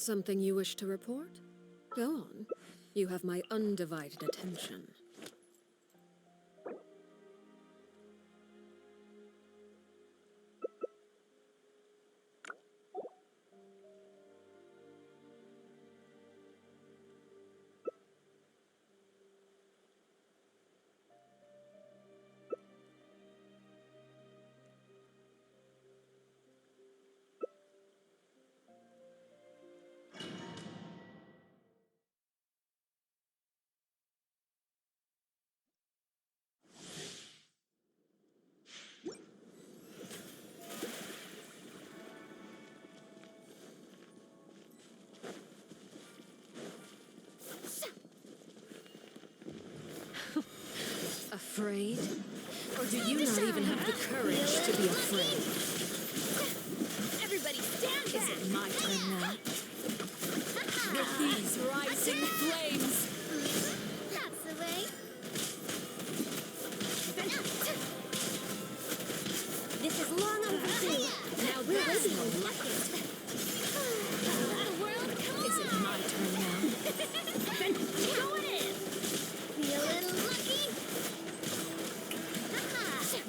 Something you wish to report? Go on. You have my undivided attention. Afraid? Or do you not even have the courage to be afraid? Everybody stand back! Is it my turn now? With These rising flames! That's the way. This is long overdue. Now that's no luck. The world, come Is it my turn now? Then going in. Be a little lucky.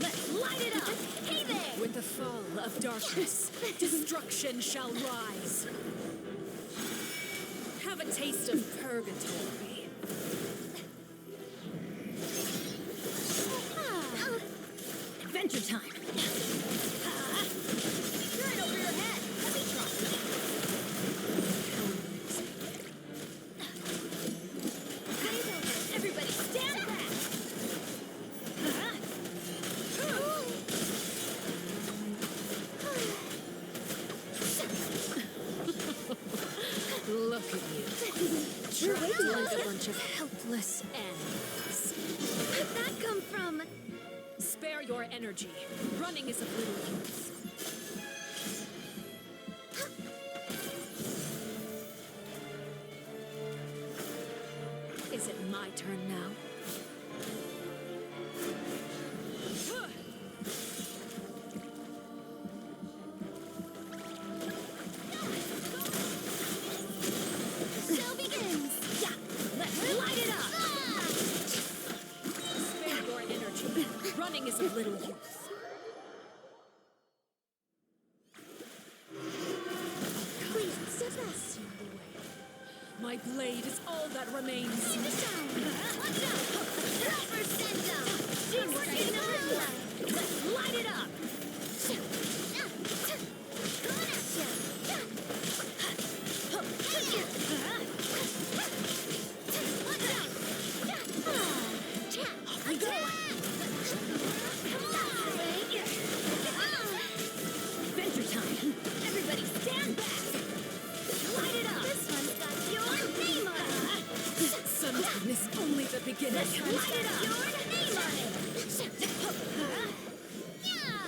Let's light it up. Hey there. With the fall of darkness, destruction shall rise. Have a taste of purgatory. Adventure time. Right over your head. Heavy drop. Everybody stand back. Look at you. Trapped like a bunch of helpless animals. Where'd that come from? Spare your energy. Running is of little use. Is it my turn now? Show begins. Yeah, let's light it up. Spare your energy. Running is of little use. Please, Sebastian. My blade is all that remains. See the shine. Watch out. Represent them. She's working on light. Let's light it up. Coming at you. Watch out. Off we go. Come on. Adventure time. Everybody stand back. Light it up. This one's got your name on it. Sunshine is only the beginning. Let's light it up. Your name on it. Yeah.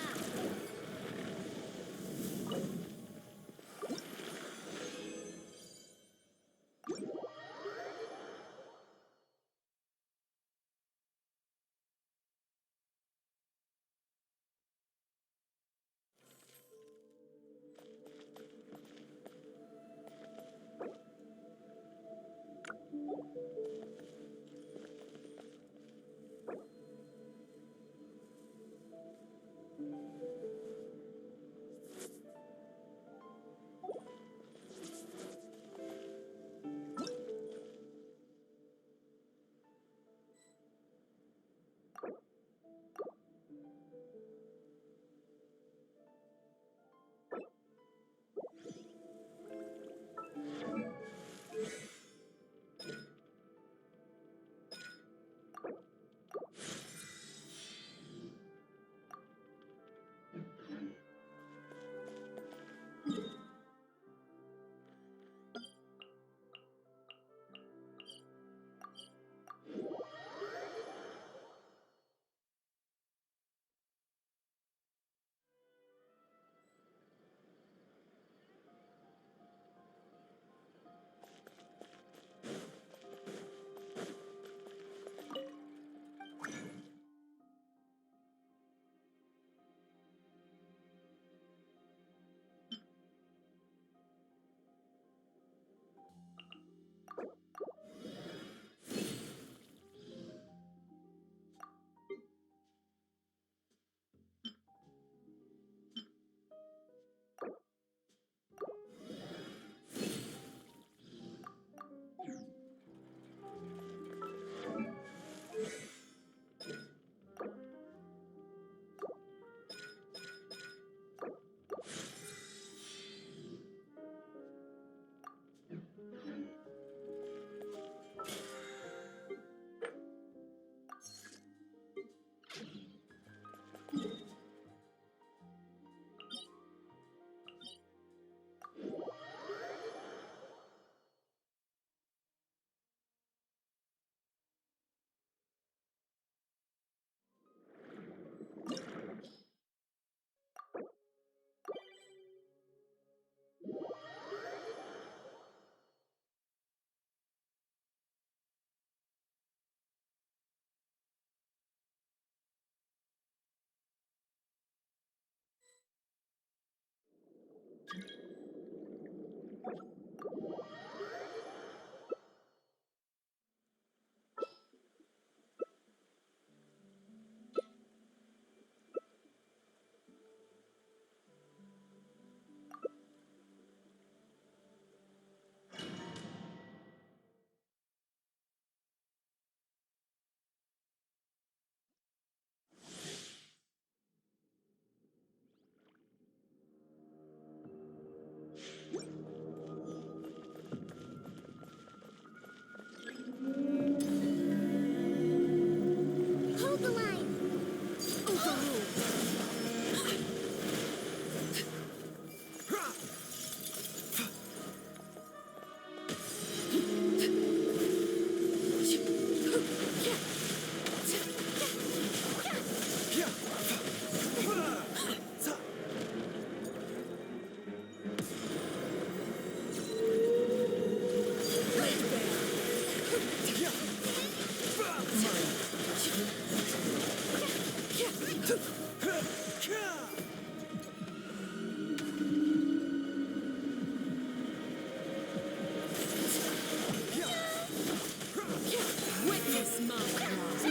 Witness my wrath.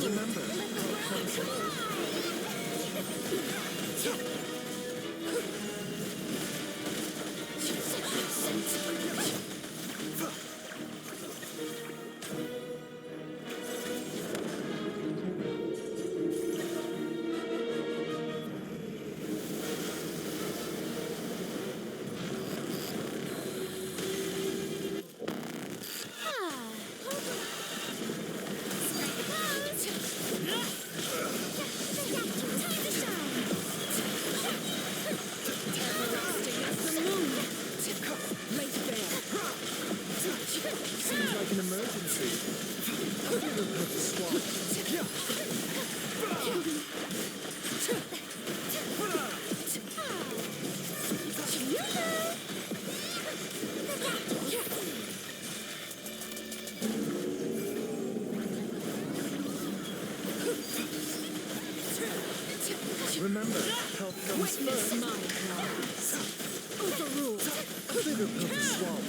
Remember, help comes Seems like an emergency. A bigger purpose swap. Remember, health comes Witness first. my wrath. Overruled. A bigger purpose swap.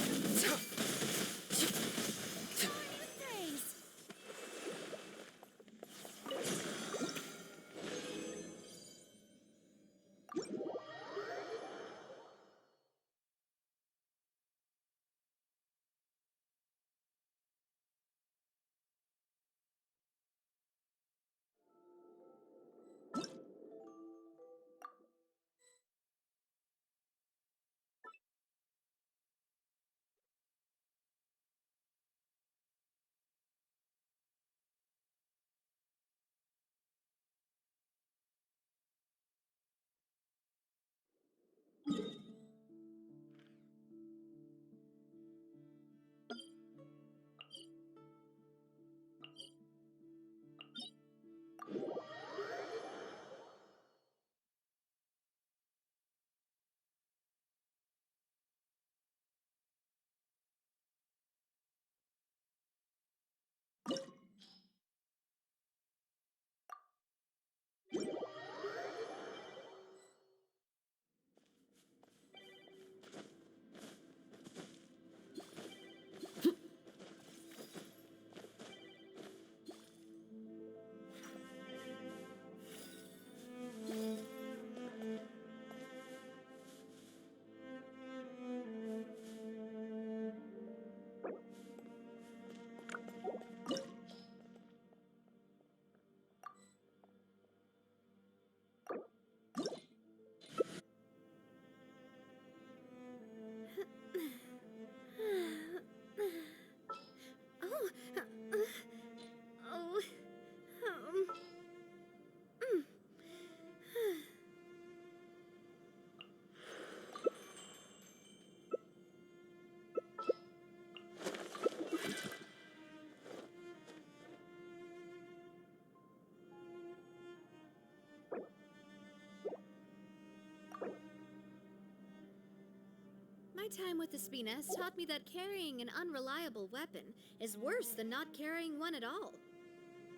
My time with the Spina has taught me that carrying an unreliable weapon is worse than not carrying one at all.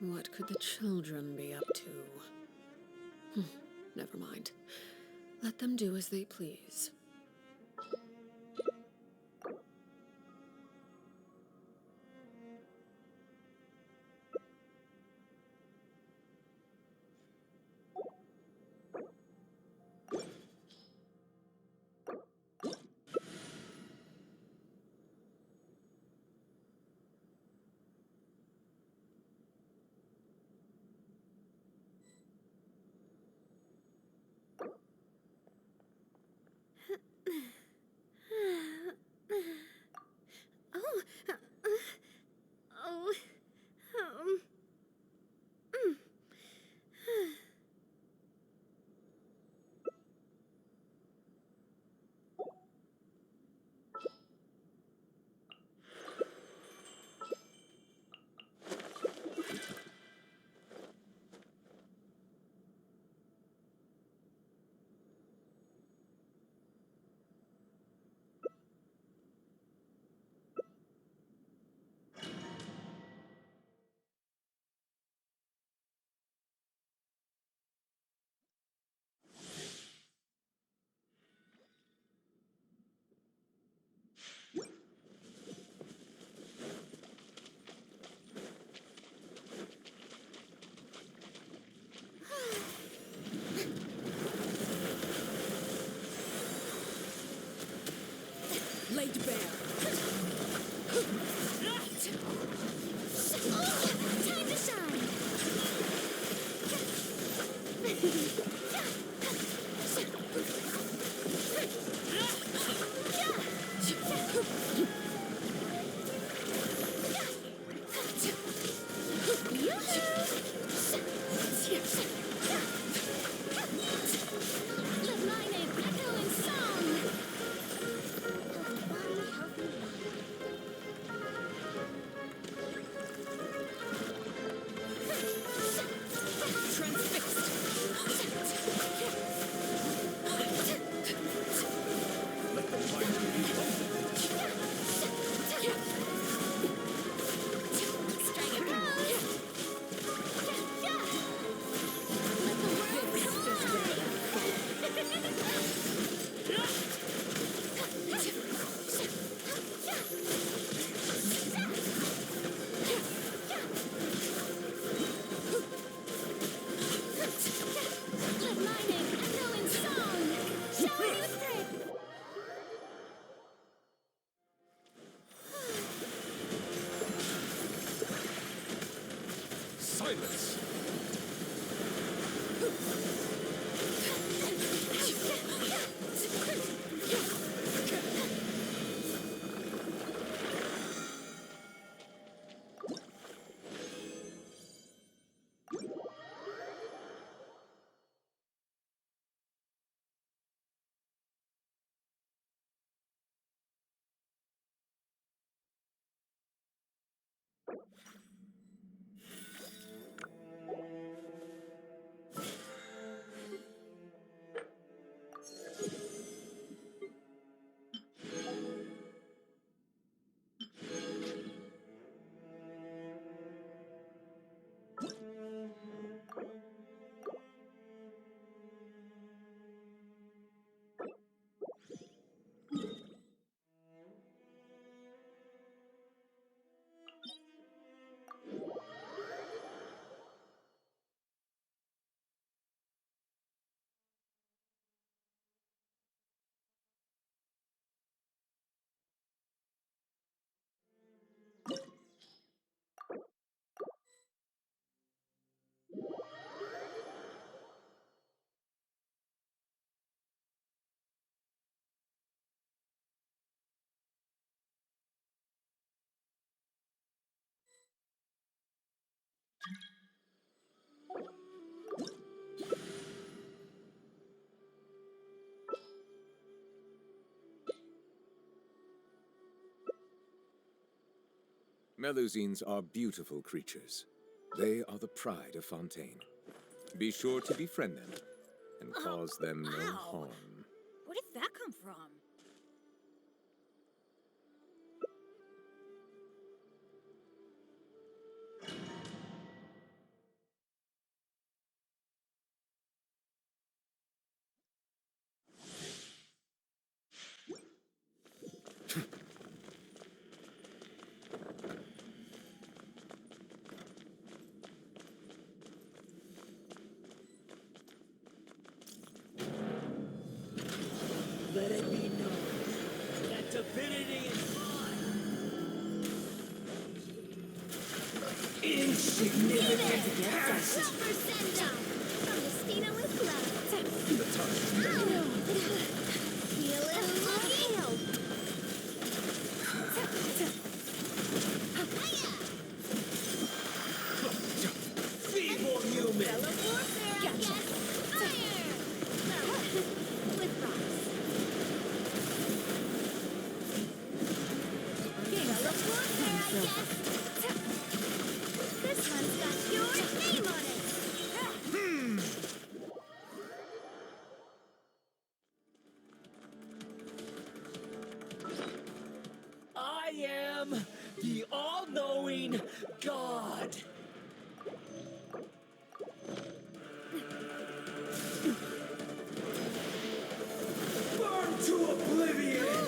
What could the children be up to? Never mind. Let them do as they please. Time to shine! Let my name echo in song! Healthy body, healthy mind. Let my name echo in song! Shall we with praise? Silence! Melusines are beautiful creatures. They are the pride of Fontaine. Be sure to befriend them and cause them no Ow. harm. Where did that come from? Let it be known that divinity is mine. Insignificant past. Silver send-off! From Justina with love. The touch. Ow! Feel it looking? Feeble human. Fellow warfare, I guess. Fire! With rocks. Fellow warfare, I guess. This one's got your name on it. I am the all-knowing God. Burn to oblivion.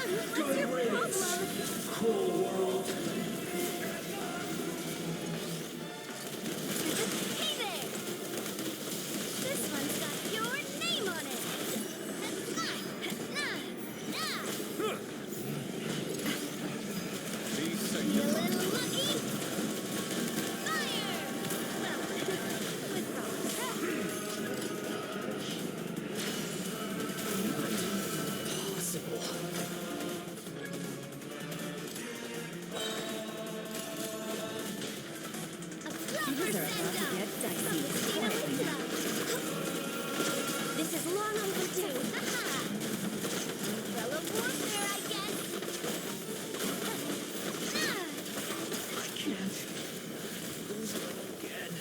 What's your problem? Cruel world. Hey there! This one's got your name on it! These Feeling sanctified. lucky? Fire! Well, with props. Possible. A flopper send-up! This is long overdue. Aha! Umbrella warfare, I guess. I can't lose them again.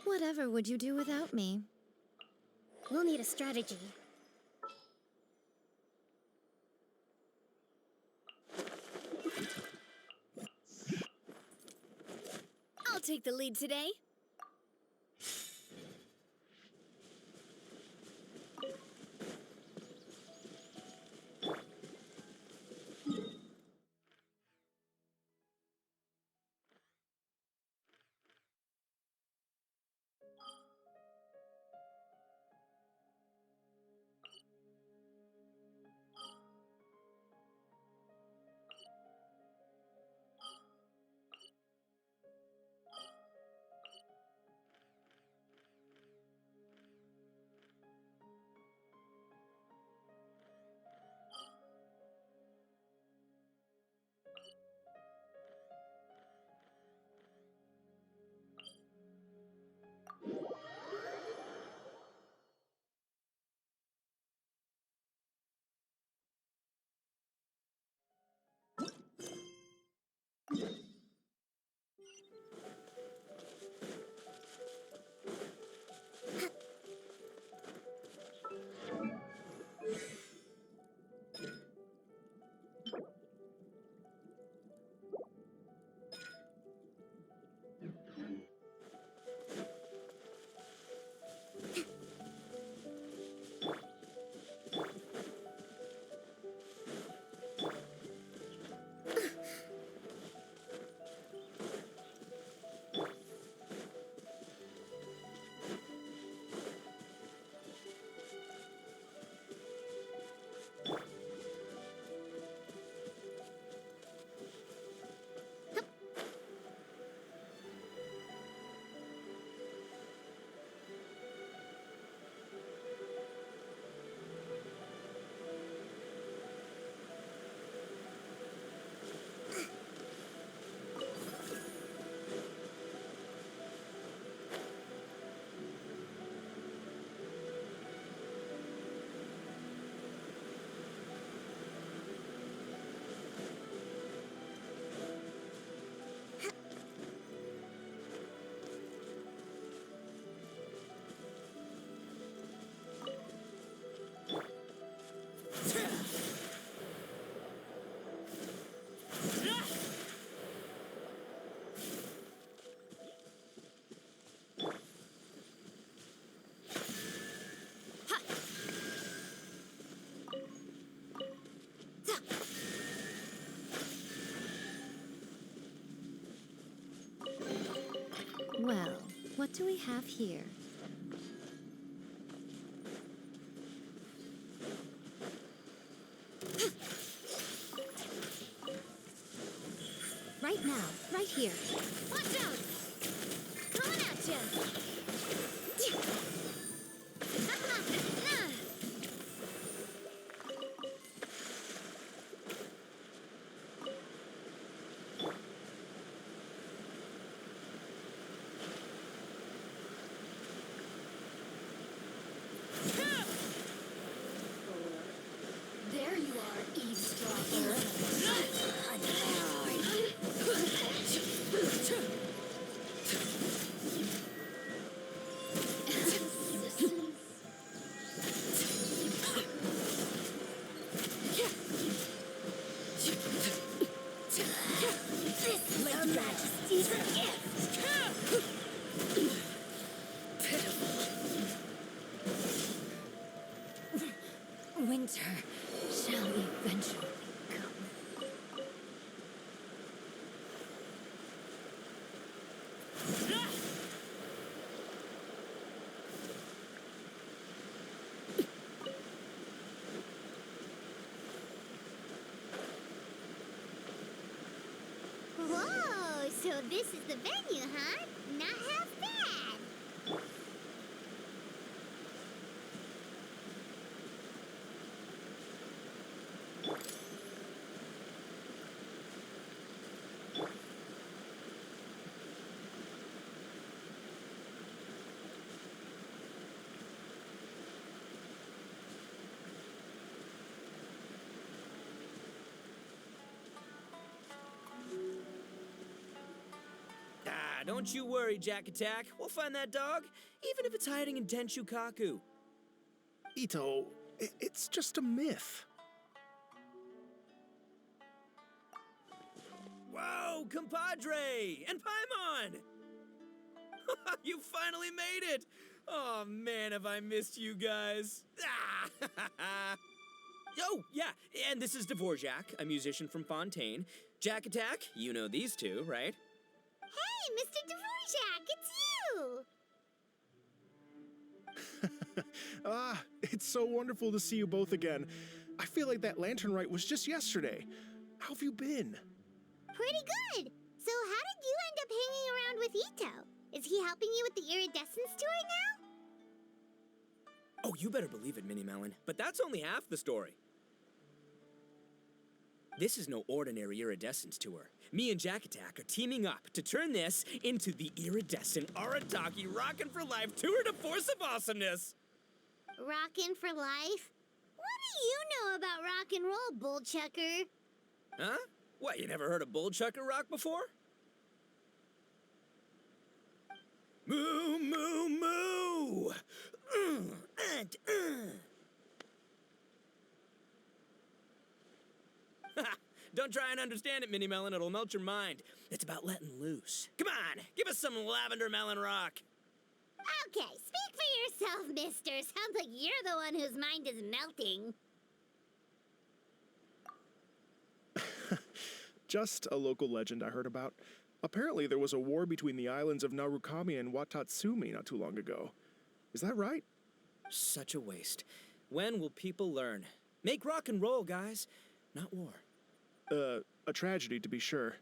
Whatever would you do without me? We'll need a strategy. I'll take the lead today. Well, what do we have here? Right now, right here. Watch out! Coming at ya! There you are, eavesdropper. Your Majesty's gift! Winter shall eventually come. Whoa, so this is the venue, huh? Not half bad. Ah, don't you worry, Jack Attack. We'll find that dog, even if it's hiding in Tenshukaku. Ito, it's just a myth. Whoa, compadre! And Paimon! You finally made it! Oh man, have I missed you guys. Ah! Oh, yeah, and this is Dvorak, a musician from Fontaine. Jack Attack, you know these two, right? Hey, Mr. Dvorak, it's you! It's so wonderful to see you both again. I feel like that lantern rite was just yesterday. How have you been? Pretty good. So how did you end up hanging around with Ito? Is he helping you with the Iridescent story now? Oh, you better believe it, Minnie Melon. But that's only half the story. This is no ordinary Iridescent tour. Me and Jack Attack are teaming up to turn this into the Iridescent Arataki Rockin' for Life Tour de Force of Awesomeness. Rockin' for life? What do you know about rock and roll, bullchucker? Huh? What, you never heard a bullchucker rock before? Moo, moo, moo! Don't try and understand it, Minnie Melon. It'll melt your mind. It's about letting loose. Come on, give us some lavender melon rock. Okay, speak for yourself, mister. Sounds like you're the one whose mind is melting. Just a local legend I heard about. Apparently there was a war between the islands of Narukami and Watatsumi not too long ago. Is that right? Such a waste. When will people learn? Make rock and roll, guys, not war. A tragedy to be sure.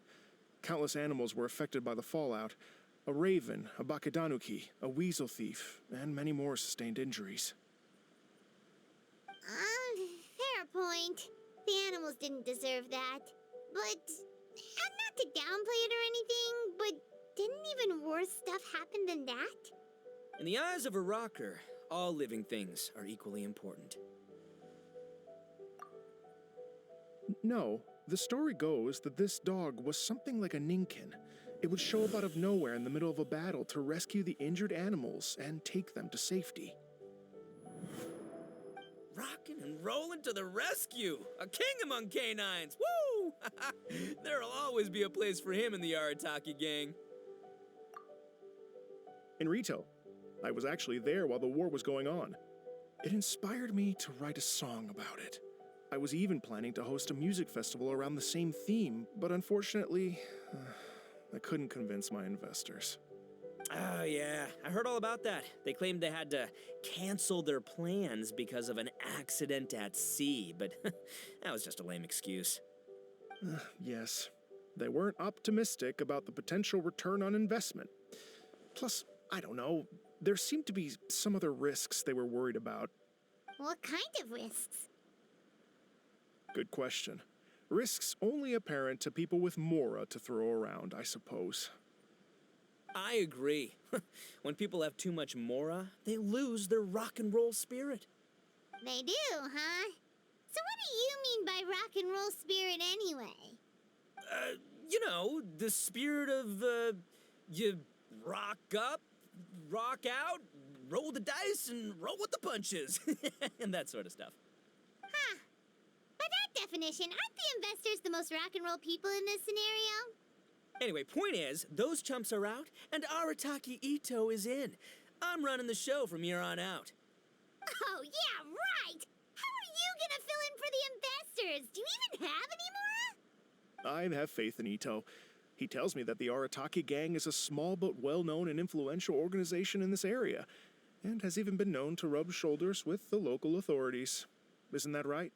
Countless animals were affected by the fallout. A raven, a bakedanuki, a weasel thief, and many more sustained injuries. Fair point. The animals didn't deserve that. But, and not to downplay it or anything, but didn't even worse stuff happen than that? In the eyes of a rocker, all living things are equally important. No, the story goes that this dog was something like a ninkin. It would show up out of nowhere in the middle of a battle to rescue the injured animals and take them to safety. Rockin' and rollin' to the rescue! A king among canines! Woo! There'll always be a place for him in the Arataki gang. In Rito, I was actually there while the war was going on. It inspired me to write a song about it. I was even planning to host a music festival around the same theme, but unfortunately, I couldn't convince my investors. Oh, yeah. I heard all about that. They claimed they had to cancel their plans because of an accident at sea, but that was just a lame excuse. Yes, they weren't optimistic about the potential return on investment. Plus, I don't know, there seemed to be some other risks they were worried about. What kind of risks? Good question. Risks only apparent to people with Mora to throw around, I suppose. I agree. When people have too much mora, they lose their rock and roll spirit. They do, huh? So what do you mean by rock and roll spirit anyway? You know, the spirit of, you rock up, rock out, roll the dice, and roll with the punches. And that sort of stuff. Huh. By that definition, aren't the investors the most rock and roll people in this scenario? Anyway, point is, those chumps are out, and Arataki Ito is in. I'm running the show from here on out. Oh, yeah, right! How are you gonna fill in for the investors? Do you even have any Mora? I have faith in Ito. He tells me that the Arataki gang is a small but well-known and influential organization in this area, and has even been known to rub shoulders with the local authorities. Isn't that right?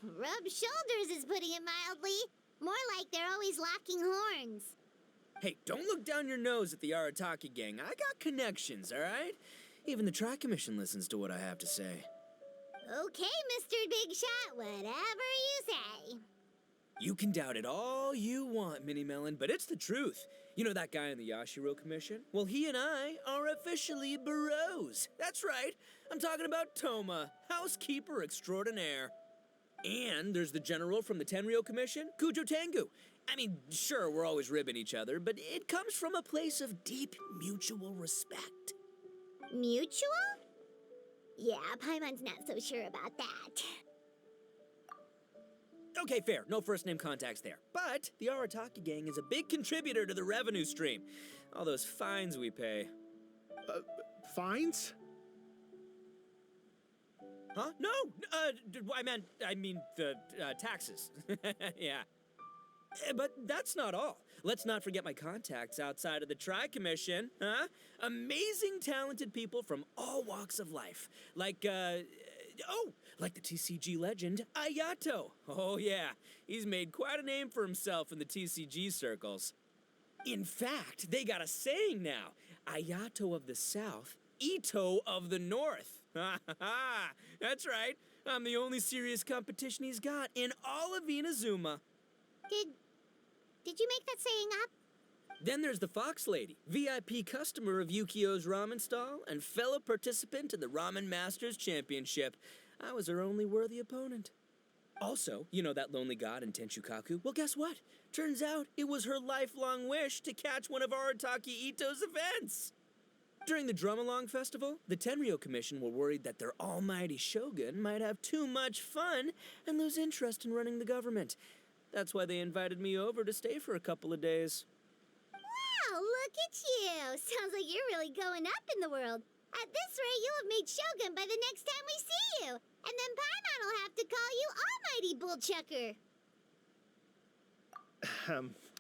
Rub shoulders is putting it mildly. More like they're always locking horns. Hey, don't look down your nose at the Arataki gang. I got connections, all right? Even the Tri-Commission listens to what I have to say. Okay, Mr. Big Shot, whatever you say. You can doubt it all you want, Mini Melon, but it's the truth. You know that guy in the Yashiro Commission? Well, he and I are officially bros. That's right. I'm talking about Toma, housekeeper extraordinaire. And there's the general from the Tenryo Commission, Kujo Tengu. I mean, sure, we're always ribbing each other, but it comes from a place of deep mutual respect. Mutual? Yeah, Paimon's not so sure about that. Okay, fair. No first-name contacts there. But the Arataki gang is a big contributor to the revenue stream. All those fines we pay. Fines? Huh? No! I mean the taxes. Yeah. But that's not all. Let's not forget my contacts outside of the Tri-Commission, huh? Amazing, talented people from all walks of life. Like the TCG legend, Ayato. Oh yeah, he's made quite a name for himself in the TCG circles. In fact, they got a saying now. Ayato of the South, Ito of the North. Ha ha ha! That's right. I'm the only serious competition he's got in all of Inazuma. Did you make that saying up? Then there's the Fox Lady, VIP customer of Yukio's ramen stall and fellow participant in the Ramen Masters Championship. I was her only worthy opponent. Also, you know that lonely god in Tenshukaku? Well, guess what? Turns out it was her lifelong wish to catch one of Arataki Ito's events. During the Drum-Along Festival, the Tenryo Commission were worried that their almighty shogun might have too much fun and lose interest in running the government. That's why they invited me over to stay for a couple of days. Wow, look at you! Sounds like you're really going up in the world. At this rate, you'll have made shogun by the next time we see you. And then Paimon will have to call you Almighty Bullchucker.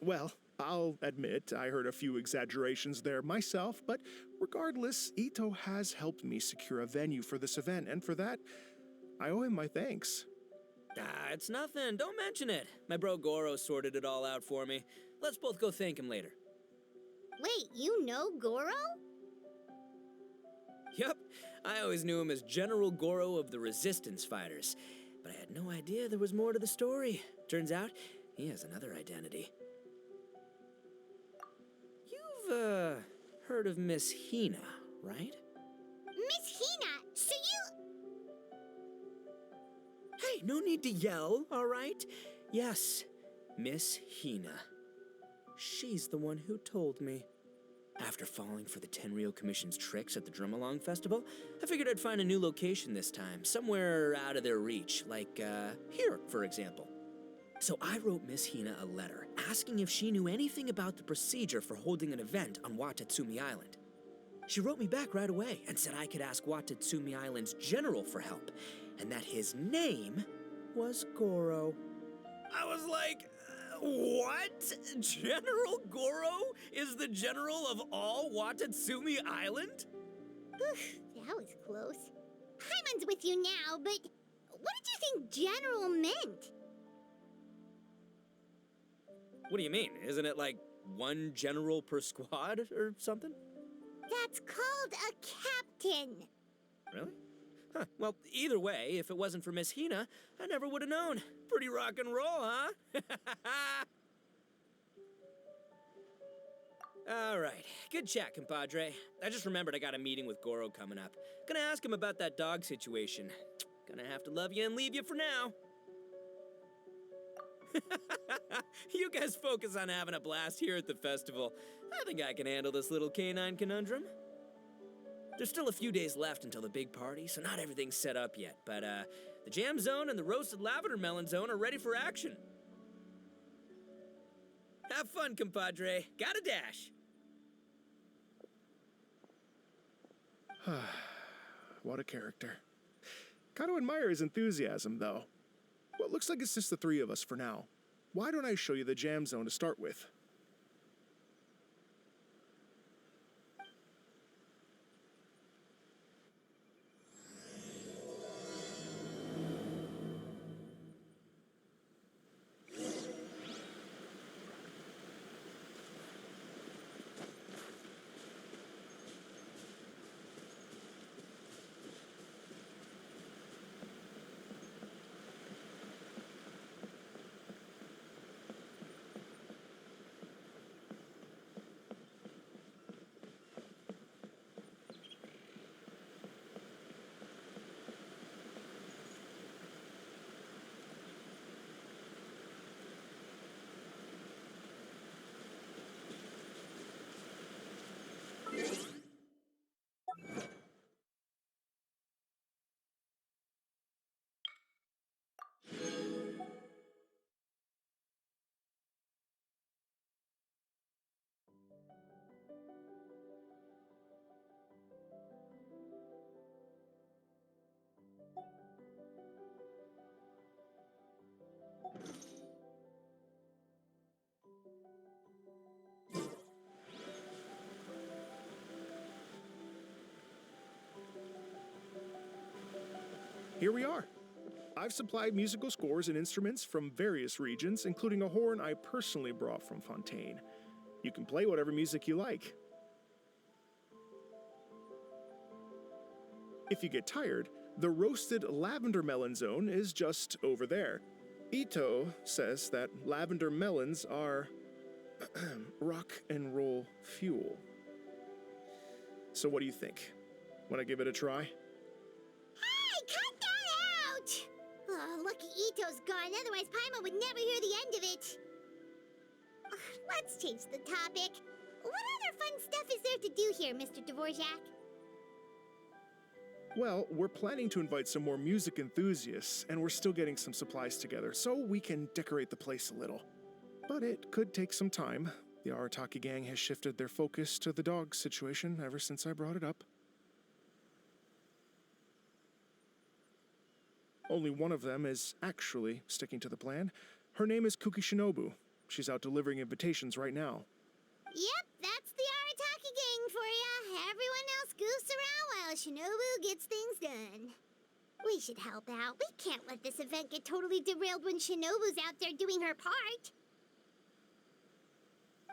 Well, I'll admit I heard a few exaggerations there myself, but regardless, Ito has helped me secure a venue for this event, and for that, I owe him my thanks. It's nothing. Don't mention it. My bro Goro sorted it all out for me. Let's both go thank him later. Wait, you know Goro? Yup. I always knew him as General Goro of the Resistance Fighters, but I had no idea there was more to the story. Turns out, he has another identity. You've, heard of Miss Hina, right? Miss Hina, so you... Hey, no need to yell, all right? Yes, Miss Hina. She's the one who told me. After falling for the Tenryo Commission's tricks at the Drum-Along Festival, I figured I'd find a new location this time, somewhere out of their reach, like, here, for example. So I wrote Miss Hina a letter, asking if she knew anything about the procedure for holding an event on Watatsumi Island. She wrote me back right away and said I could ask Watatsumi Island's general for help, and that his name was Goro. I was like, What? General Goro is the general of all Watatsumi Island? Oof, that was close. Paimon's with you now, but what did you think General meant? What do you mean? Isn't it like one general per squad or something? That's called a captain. Really? Huh. Well, either way, if it wasn't for Miss Hina, I never would have known. Pretty rock and roll, huh? All right. Good chat, compadre. I just remembered I got a meeting with Goro coming up. Gonna ask him about that dog situation. Gonna have to love you and leave you for now. You guys focus on having a blast here at the festival. I think I can handle this little canine conundrum. There's still a few days left until the big party, so not everything's set up yet, but the jam zone and the roasted lavender melon zone are ready for action. Have fun, compadre. Gotta dash. What a character. Gotta admire his enthusiasm, though. Well, it looks like it's just the three of us for now. Why don't I show you the jam zone to start with? Here we are. I've supplied musical scores and instruments from various regions, including a horn I personally brought from Fontaine. You can play whatever music you like. If you get tired, the roasted lavender melon zone is just over there. Ito says that lavender melons are rock and roll fuel. So what do you think? Want to give it a try? Hey, cut that out! Oh, lucky Ito's gone, otherwise Paimon would never hear the end of it. Let's change the topic. What other fun stuff is there to do here, Mr. Dvorak? Well, we're planning to invite some more music enthusiasts, and we're still getting some supplies together, so we can decorate the place a little. But it could take some time. The Arataki gang has shifted their focus to the dog situation ever since I brought it up. Only one of them is actually sticking to the plan. Her name is Kuki Shinobu. She's out delivering invitations right now. Yep, that's the Arataki gang for ya. Everyone else goofs around while Shinobu gets things done. We should help out. We can't let this event get totally derailed when Shinobu's out there doing her part.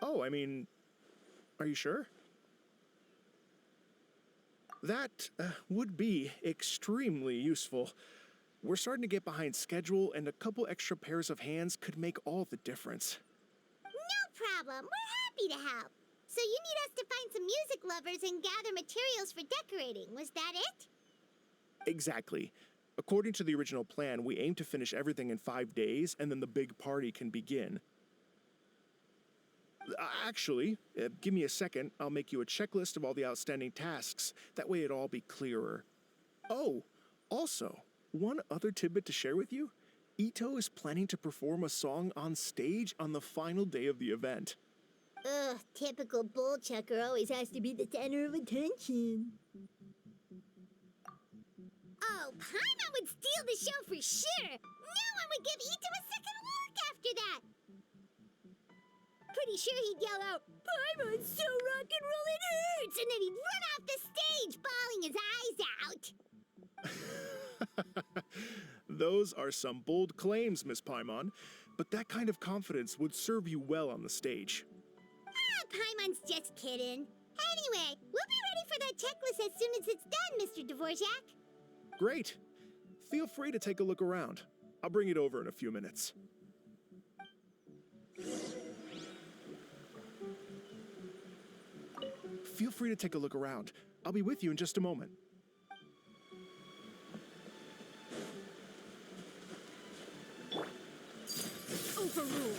Oh, I mean, are you sure? That would be extremely useful. We're starting to get behind schedule, and a couple extra pairs of hands could make all the difference. No problem. We're happy to help. So you need us to find some music lovers and gather materials for decorating. Was that it? Exactly. According to the original plan, we aim to finish everything in 5 days, and then the big party can begin. Actually, give me a second. I'll make you a checklist of all the outstanding tasks. That way it'll all be clearer. Oh, also, one other tidbit to share with you. Ito is planning to perform a song on stage on the final day of the event. Ugh, typical bull chucker always has to be the center of attention. Oh, Paimon would steal the show for sure. No one would give Ito a second look after that. pretty sure he'd yell out, "Paimon's so rock and roll it hurts!" And then he'd run off the stage, bawling his eyes out. Those are some bold claims, Miss Paimon, but that kind of confidence would serve you well on the stage. Ah, Paimon's just kidding. Anyway, we'll be ready for that checklist as soon as it's done, Mr. Dvorak. Great. Feel free to take a look around. I'll bring it over in a few minutes. Feel free to take a look around. I'll be with you in just a moment. Overruled.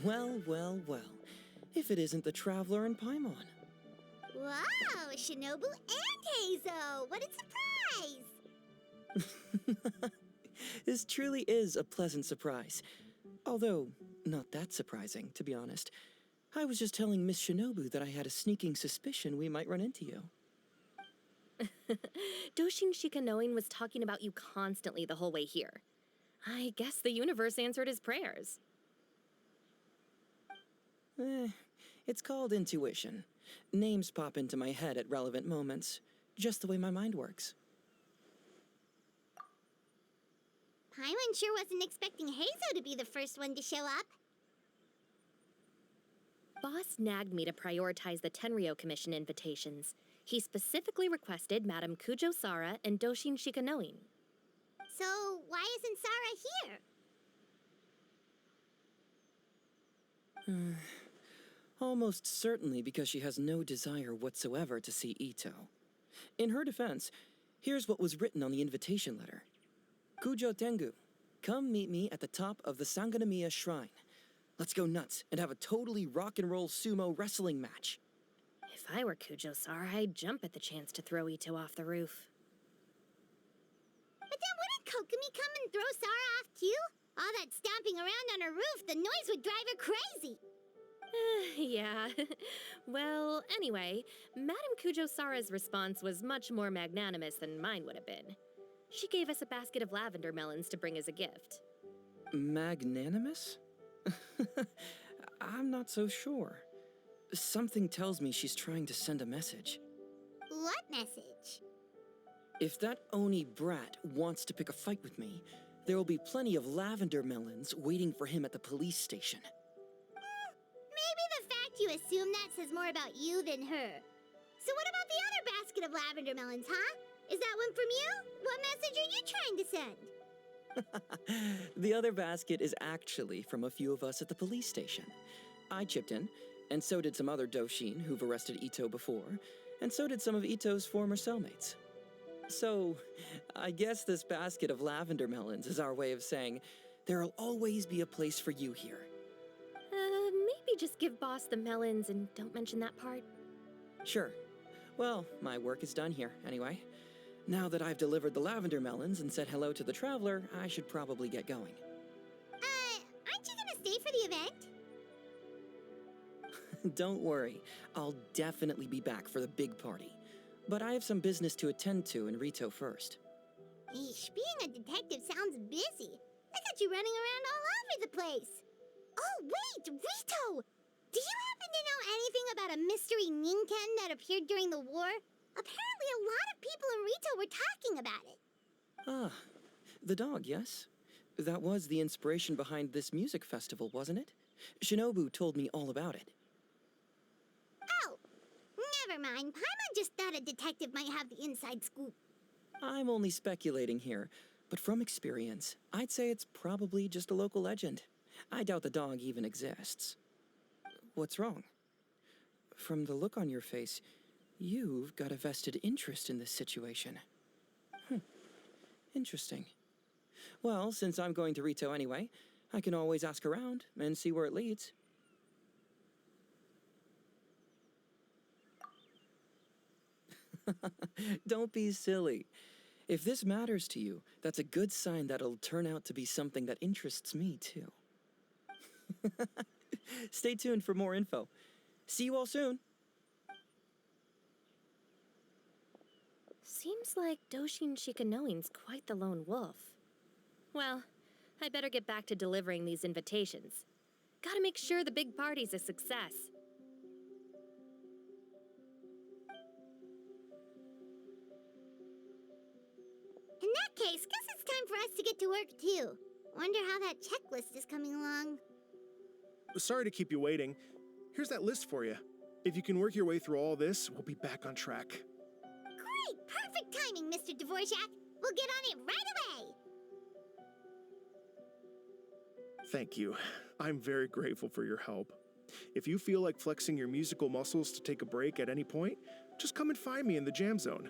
Well, well, well. If it isn't the Traveler and Paimon. Wow, Shinobu and Heizo! What a surprise! This truly is a pleasant surprise. Although, not that surprising, to be honest. I was just telling Miss Shinobu that I had a sneaking suspicion we might run into you. Doshin Shikanoin was talking about you constantly the whole way here. I guess the universe answered his prayers. It's called intuition. Names pop into my head at relevant moments, just the way my mind works. Paimon sure wasn't expecting Heizo to be the first one to show up. Boss nagged me to prioritize the Tenryo Commission invitations. He specifically requested Madame Kujo Sara and Doshin Shikanoin. So, why isn't Sara here? Almost certainly because she has no desire whatsoever to see Ito. In her defense, here's what was written on the invitation letter. Kujo Tengu, come meet me at the top of the Sanganamiya Shrine. Let's go nuts and have a totally rock and roll sumo wrestling match. If I were Kujo Sara, I'd jump at the chance to throw Ito off the roof. But then wouldn't Kokomi come and throw Sara off too? All that stomping around on her roof, the noise would drive her crazy. Yeah. Well, anyway, Madame Kujo Sara's response was much more magnanimous than mine would have been. She gave us a basket of lavender melons to bring as a gift. Magnanimous? I'm not so sure. Something tells me she's trying to send a message. What message? If that Oni brat wants to pick a fight with me, there will be plenty of lavender melons waiting for him at the police station. Maybe the fact you assume that says more about you than her. So what about the other basket of lavender melons, huh? Is that one from you? What message are you trying to send? The other basket is actually from a few of us at the police station. I chipped in, and so did some other Doshin who've arrested Ito before, and so did some of Ito's former cellmates. So, I guess this basket of lavender melons is our way of saying, there'll always be a place for you here. Maybe just give Boss the melons and don't mention that part. Sure. Well, my work is done here, anyway. Now that I've delivered the lavender melons and said hello to the Traveler, I should probably get going. Aren't you gonna stay for the event? Don't worry, I'll definitely be back for the big party. But I have some business to attend to in Rito first. Eesh, being a detective sounds busy. I got you running around all over the place. Oh, wait, Rito! Do you happen to know anything about a mystery Ninken that appeared during the war? Apparently a lot of people in Rito were talking about it. Ah, the dog, yes? That was the inspiration behind this music festival, wasn't it? Shinobu told me all about it. Oh, never mind. Paimon just thought a detective might have the inside scoop. I'm only speculating here, but from experience, I'd say it's probably just a local legend. I doubt the dog even exists. What's wrong? From the look on your face, you've got a vested interest in this situation. Interesting. Well, since I'm going to Rito anyway, I can always ask around and see where it leads. Don't be silly. If this matters to you, that's a good sign that it'll turn out to be something that interests me, too. Stay tuned for more info. See you all soon. Seems like Doshin Shikanoin's quite the lone wolf. Well, I better get back to delivering these invitations. Gotta make sure the big party's a success. In that case, guess it's time for us to get to work too. Wonder how that checklist is coming along. Sorry to keep you waiting. Here's that list for you. If you can work your way through all this, we'll be back on track. Great! Perfect timing, Mr. Dvorak. We'll get on it right away. Thank you. I'm very grateful for your help. If you feel like flexing your musical muscles to take a break at any point, just come and find me in the jam zone.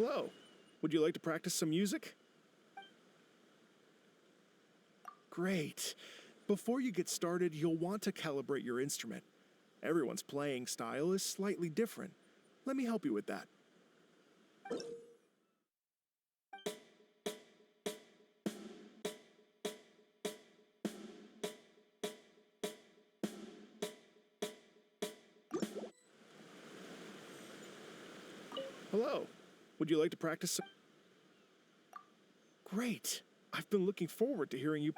Hello. Would you like to practice some music? Great. Before you get started, you'll want to calibrate your instrument. Everyone's playing style is slightly different. Let me help you with that. Hello. Would you like to practice some... Great. I've been looking forward to hearing you...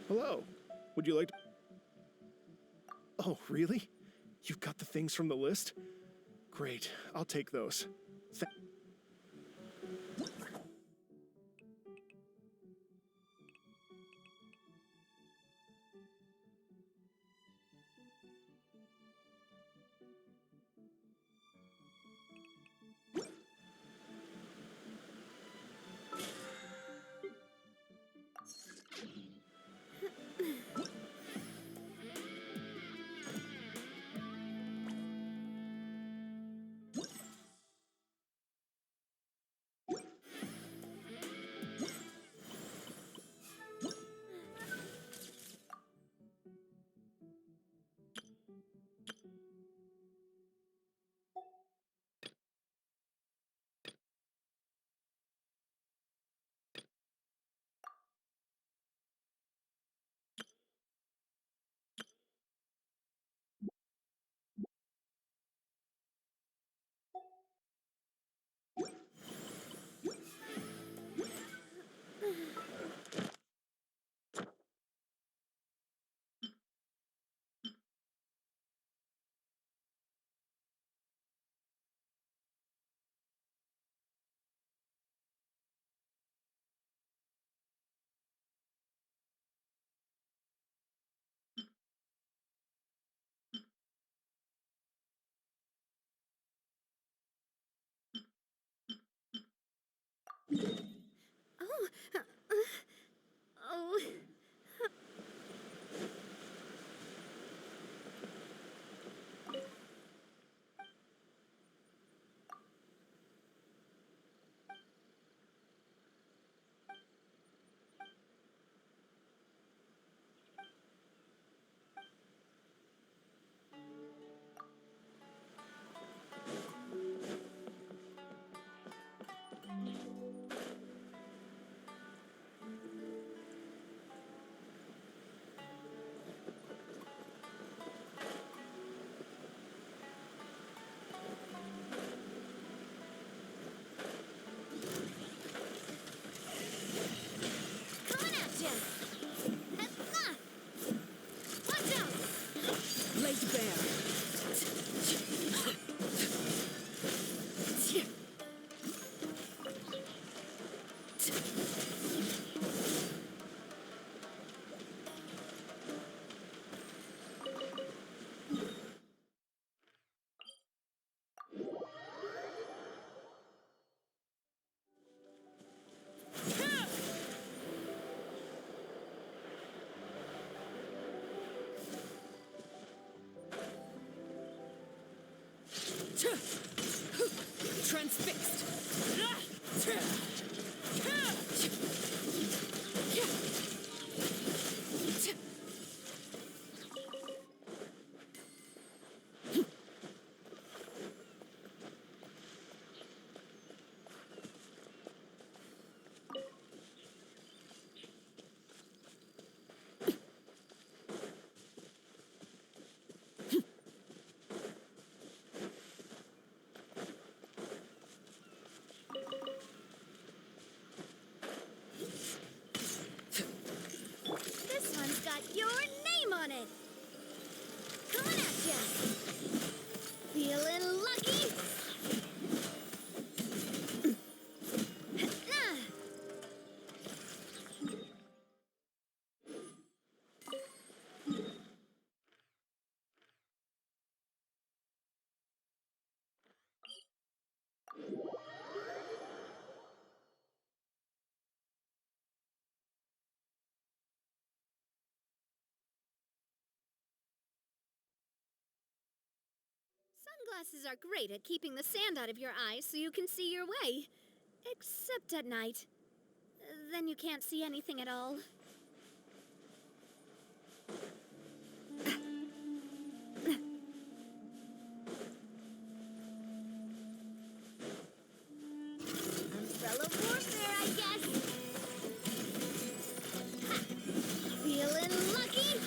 Hello. Would you like to... Oh, really? You've got the things from the list? Great. I'll take those. Oh, oh. Coming at ya! Watch out! Laid bare. Transfixed. This one's got your name on it. Coming at ya. Feeling lucky? Sunglasses are great at keeping the sand out of your eyes so you can see your way. Except at night. Then you can't see anything at all. Umbrella warfare, I guess. Ha! Feeling lucky?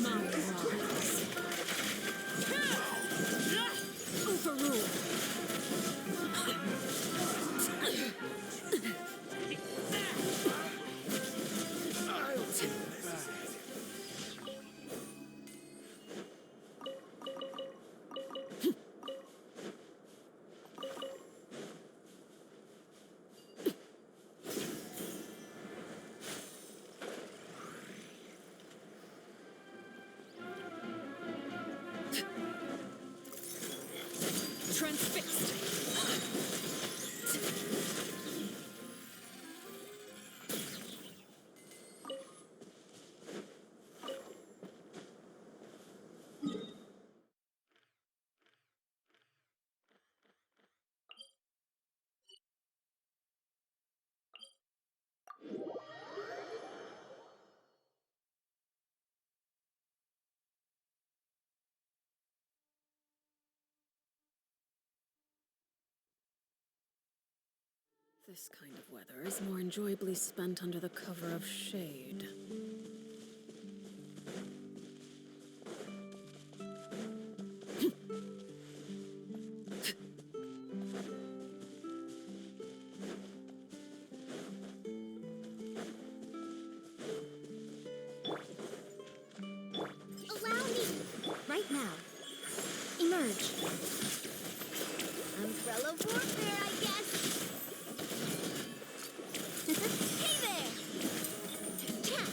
my rise. Overrule. Transfixed. This kind of weather is more enjoyably spent under the cover of shade. Allow me! Right now. Emerge. Umbrella warfare, I guess. Hey there! Tap!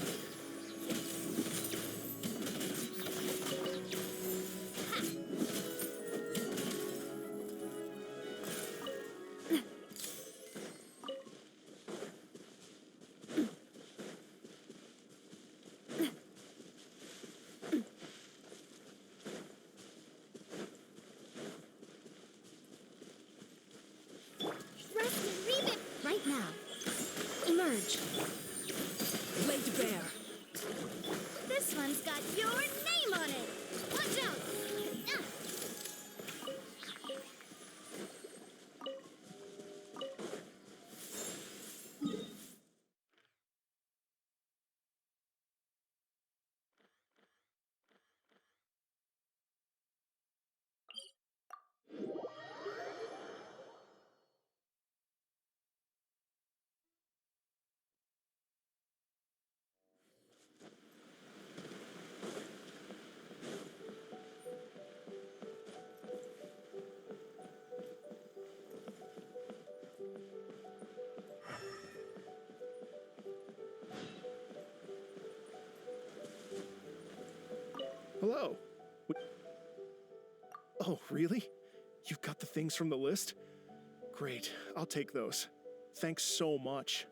Rest and read it! Right now. Emerge. Laid bare. This one's got your name on it! Watch out! Ah. Hello. Oh, really? You've got the things from the list? Great, I'll take those. Thanks so much.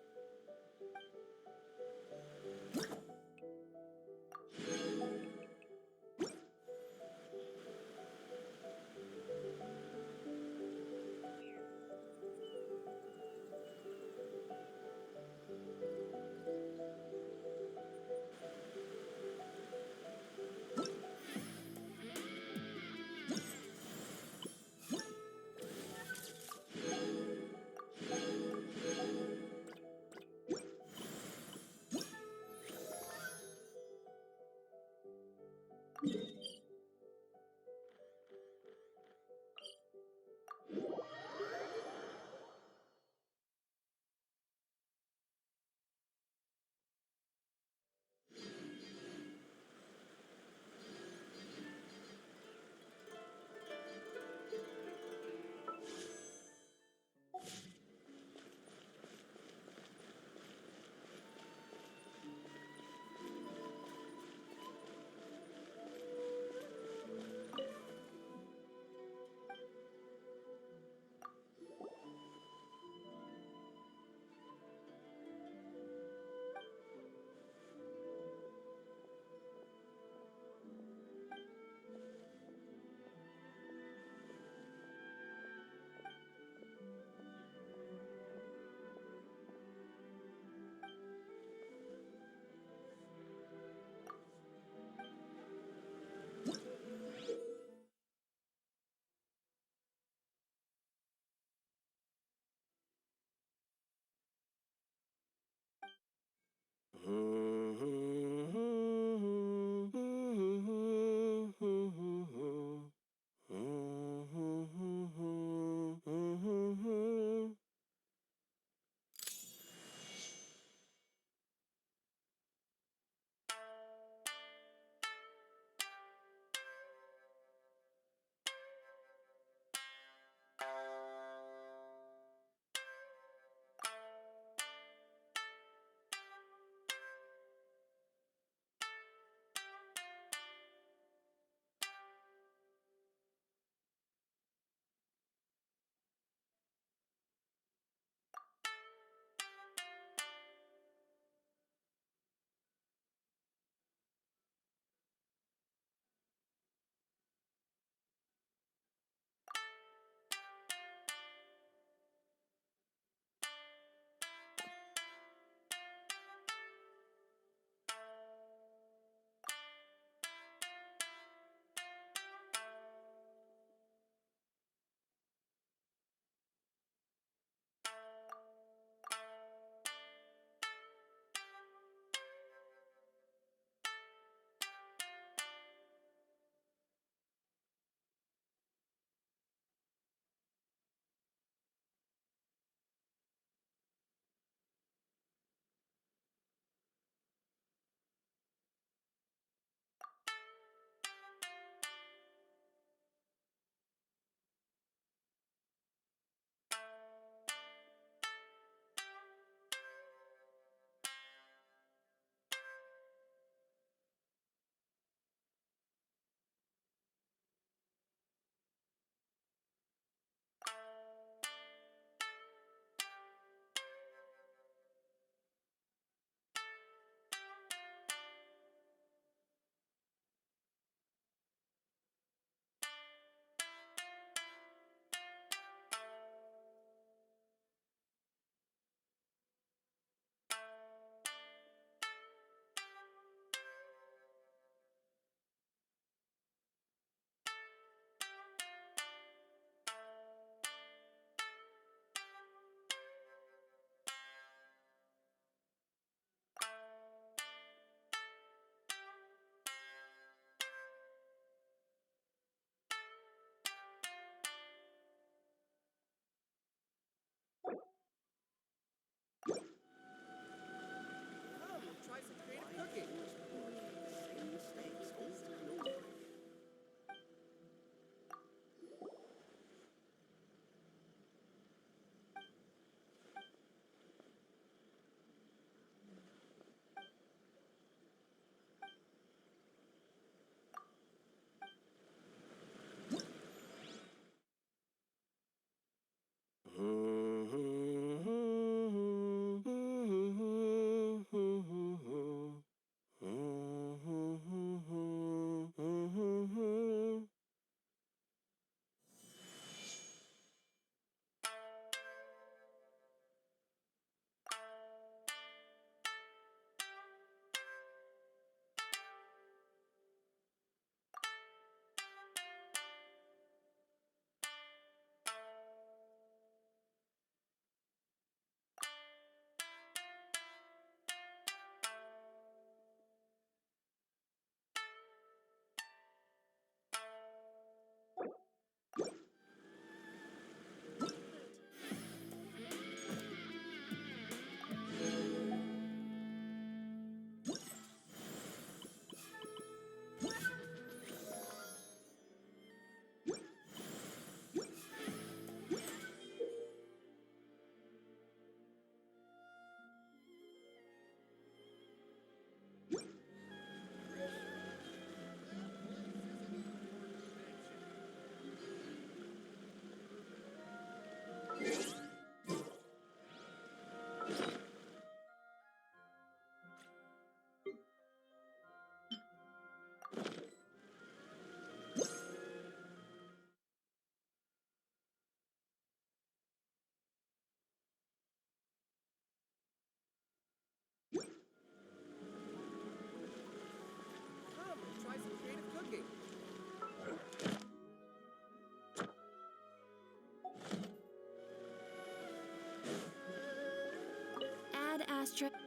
Astra.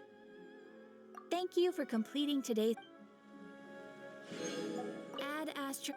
Thank you for completing today's. Add Astra.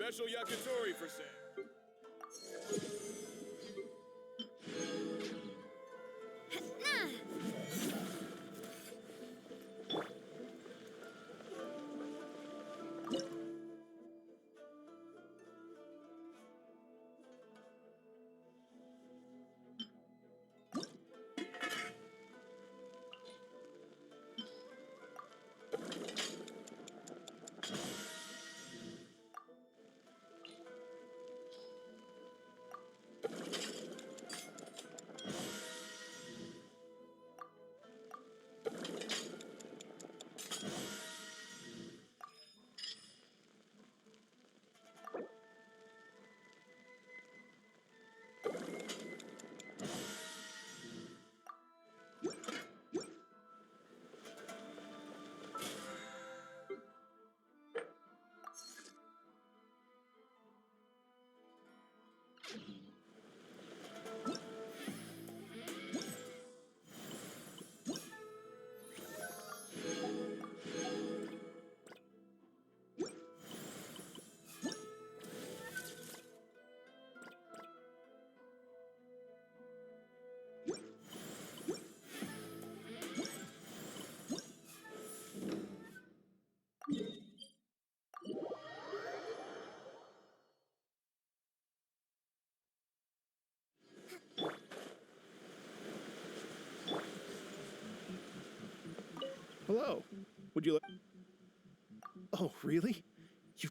Special yakitori for sale. Hello. Would you like... Oh, really? You've...